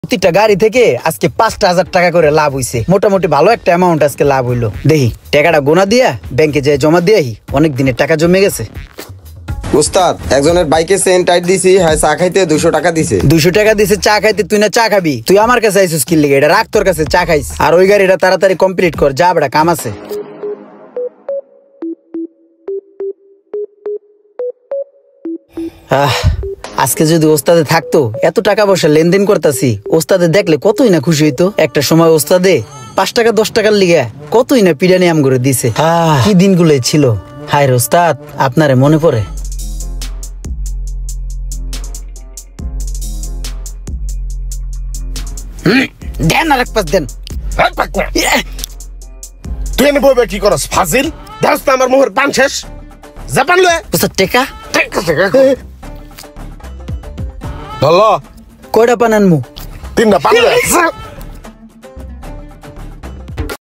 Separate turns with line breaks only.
প্রতিটা গাড়ি থেকে আজকে ৫,০০০ টাকা করে লাভ হইছে। মোটামুটি ভালো একটা অ্যামাউন্ট আজকে লাভ হইলো। দেখি টাকাটা গোনা দিয়া ব্যাংকে যেয়ে জমা দিয়াই, অনেক দিনের টাকা জমে গেছে।
উস্তাদ, একজনের বাইকে চেইন টাইট দিছি, হ্যাঁ চা খাইতে 200 টাকা দিছে।
200 টাকা দিছে চা খাইতে? তুই না চা খাবি? তুই আমার কাছে আইছিস কি লিগে? এটা রাখ তোর কাছে, চা খাইস। আর ওই গাড়িটা তাড়াতাড়ি কমপ্লিট কর, যা বড় কাম আছে। আজকে যদি ওস্তাদে থাকতো, এত টাকা পয়সা লেনদেন করতেছি, ওস্তাদে দেখলে কতই না খুশি হইতো। একটা সময় ওস্তাদে 5 টাকা 10 টাকার লিগে কতই না পিড়ানি আম করে দিছে। কি দিনগুলোই ছিল। হায় রে ওস্তাদ, আপনারে মনে পড়ে। দেন আর এক পাঁচ দেন।
তুই এনে বইবে কি করস ফাজিল? দেখছ না আমার মুখের পান শেষ। জাপান লয়ে
ওস্তাদ টেকা
ধরলো
কয়টা পান আনমু?
3টা পান লয়ে